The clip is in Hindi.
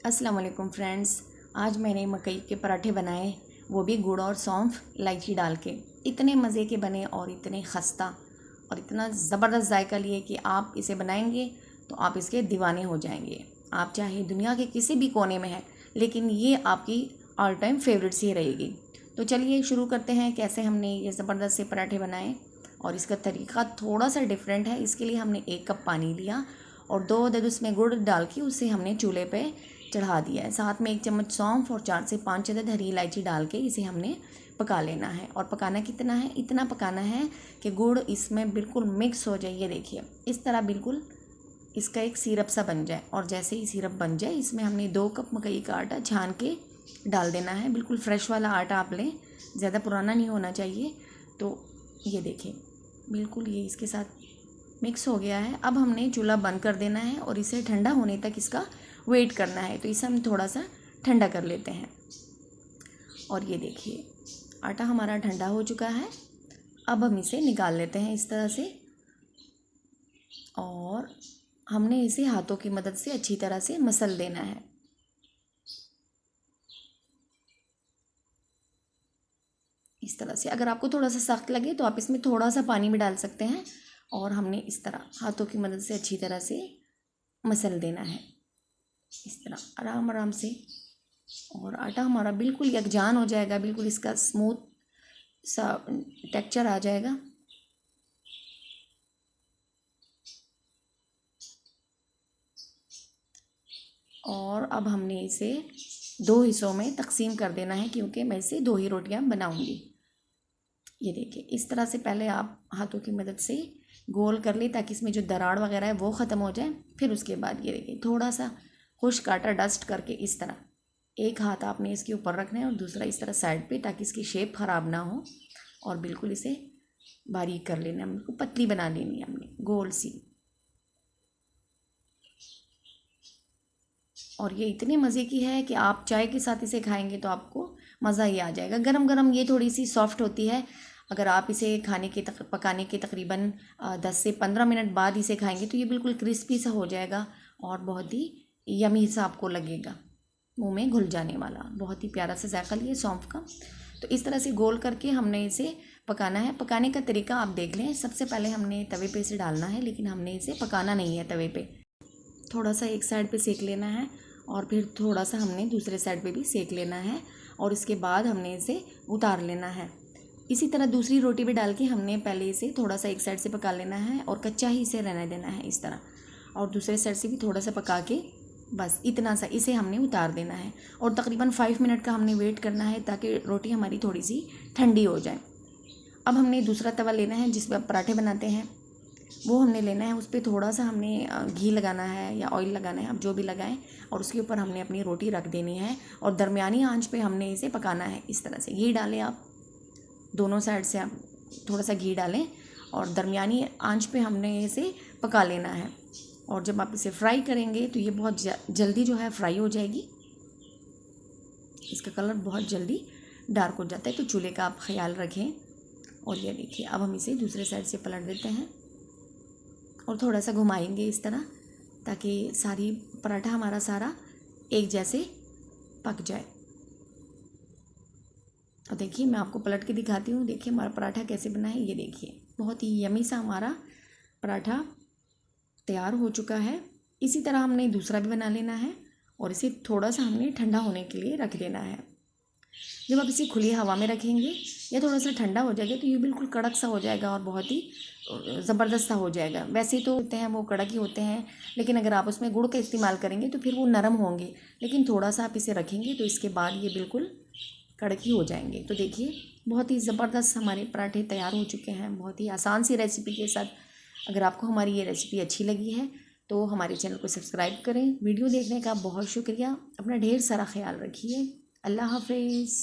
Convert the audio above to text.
अस्सलाम वालेकुम फ्रेंड्स। आज मैंने मकई के पराठे बनाए, वो भी गुड़ और सौंफ इलायची डाल के। इतने मज़े के बने और इतने खस्ता और इतना ज़बरदस्त जायका लिए कि आप इसे बनाएंगे तो आप इसके दीवाने हो जाएंगे। आप चाहे दुनिया के किसी भी कोने में हैं, लेकिन ये आपकी ऑल टाइम फेवरेट सी रहेगी। तो चलिए शुरू करते हैं कैसे हमने ये ज़बरदस्त से पराठे बनाए। और इसका तरीका थोड़ा सा डिफरेंट है। इसके लिए हमने 1 कप पानी लिया और 2 अदद उसमें गुड़ डाल के उसे हमने चूल्हे पे चढ़ा दिया है। साथ में 1 चम्मच सौंफ और 4 से 5 अदद हरी इलायची डाल के इसे हमने पका लेना है। और पकाना कितना है, इतना पकाना है कि गुड़ इसमें बिल्कुल मिक्स हो जाए। ये देखिए इस तरह बिल्कुल इसका एक सिरप सा बन जाए। और जैसे ही सिरप बन जाए इसमें हमने 2 कप मकई का आटा छान के डाल देना है। बिल्कुल फ्रेश वाला आटा आप लें, ज़्यादा पुराना नहीं होना चाहिए। तो ये देखिए बिल्कुल ये इसके साथ मिक्स हो गया है। अब हमने चूल्हा बंद कर देना है और इसे ठंडा होने तक इसका वेट करना है। तो इसे हम थोड़ा सा ठंडा कर लेते हैं। और ये देखिए आटा हमारा ठंडा हो चुका है। अब हम इसे निकाल लेते हैं इस तरह से। और हमने इसे हाथों की मदद से अच्छी तरह से मसल देना है। इस तरह से अगर आपको थोड़ा सा सख्त लगे तो आप इसमें थोड़ा सा पानी भी डाल सकते हैं। और हमने इस तरह हाथों की मदद से अच्छी तरह से मसल देना है, इस तरह आराम आराम से। और आटा हमारा बिल्कुल यकजान हो जाएगा, बिल्कुल इसका स्मूथ सा टेक्सचर आ जाएगा। और अब हमने इसे 2 हिस्सों में तकसीम कर देना है, क्योंकि मैं इसे 2 ही रोटियां बनाऊंगी। ये देखिए इस तरह से पहले आप हाथों की मदद से गोल कर ले ताकि इसमें जो दरार वगैरह है वो ख़त्म हो जाए। फिर उसके बाद ये देखिए थोड़ा सा खुश्क आटा डस्ट करके इस तरह एक हाथ आपने इसके ऊपर रखना है और दूसरा इस तरह साइड पे, ताकि इसकी शेप ख़राब ना हो। और बिल्कुल इसे बारीक कर लेना है, हमको पतली बना लेनी है हमने गोल सी। और ये इतने मज़े की है कि आप चाय के साथ इसे खाएंगे तो आपको मज़ा ही आ जाएगा। गरम गरम ये थोड़ी सी सॉफ्ट होती है। अगर आप इसे पकाने के तकरीबन 10 से 15 मिनट बाद इसे खाएंगे तो ये बिल्कुल क्रिस्पी सा हो जाएगा और बहुत ही यमी सा आपको लगेगा, मुंह में घुल जाने वाला। बहुत ही प्यारा सा जायका लिए सौंफ का। तो इस तरह से गोल करके हमने इसे पकाना है। पकाने का तरीका आप देख लें। सबसे पहले हमने तवे पे इसे डालना है, लेकिन हमने इसे पकाना नहीं है तवे पे। थोड़ा सा एक साइड पे सेक लेना है और फिर थोड़ा सा हमने दूसरे साइड पे भी सेक लेना है। और इसके बाद हमने इसे उतार लेना है। इसी तरह दूसरी रोटी भी डाल के हमने पहले इसे थोड़ा सा एक साइड से पका लेना है और कच्चा ही इसे रहने देना है इस तरह। और दूसरे साइड से भी थोड़ा सा पका के बस इतना सा इसे हमने उतार देना है। और तकरीबन 5 मिनट का हमने वेट करना है ताकि रोटी हमारी थोड़ी सी ठंडी हो जाए। अब हमने दूसरा तवा लेना है जिसमें आप पराठे बनाते हैं, वो हमने लेना है। उस पर थोड़ा सा हमने घी लगाना है या ऑयल लगाना है, आप जो भी लगाएं। और उसके ऊपर हमने अपनी रोटी रख देनी है और दरमियानी आंच पे हमने इसे पकाना है। इस तरह से घी डालें आप, दोनों साइड से आप थोड़ा सा घी डालें और दरमियानी आंच पे हमने इसे पका लेना है। और जब आप इसे फ्राई करेंगे तो ये बहुत जल्दी जो है फ्राई हो जाएगी। इसका कलर बहुत जल्दी डार्क हो जाता है, तो चूल्हे का आप ख्याल रखें। और ये देखिए अब हम इसे दूसरे साइड से पलट देते हैं और थोड़ा सा घुमाएंगे इस तरह, ताकि सारी पराठा हमारा सारा एक जैसे पक जाए। और देखिए मैं आपको पलट के दिखाती हूँ। देखिए हमारा पराठा कैसे बना है। ये देखिए बहुत ही यमी सा हमारा पराठा तैयार हो चुका है। इसी तरह हमने दूसरा भी बना लेना है और इसे थोड़ा सा हमने ठंडा होने के लिए रख देना है। जब आप इसे खुली हवा में रखेंगे या थोड़ा सा ठंडा हो जाएगा तो ये बिल्कुल कड़क सा हो जाएगा और बहुत ही ज़बरदस्त सा हो जाएगा। वैसे तो होते हैं वो कड़क ही होते हैं, लेकिन अगर आप उसमें गुड़ का इस्तेमाल करेंगे तो फिर वो नरम होंगे। लेकिन थोड़ा सा आप इसे रखेंगे तो इसके बाद ये बिल्कुल कड़क ही हो जाएंगे। तो देखिए बहुत ही ज़बरदस्त हमारे पराठे तैयार हो चुके हैं, बहुत ही आसान सी रेसिपी के साथ। अगर आपको हमारी ये रेसिपी अच्छी लगी है तो हमारे चैनल को सब्सक्राइब करें। वीडियो देखने का बहुत शुक्रिया। अपना ढेर सारा ख्याल रखिए। अल्लाह हाफिज़।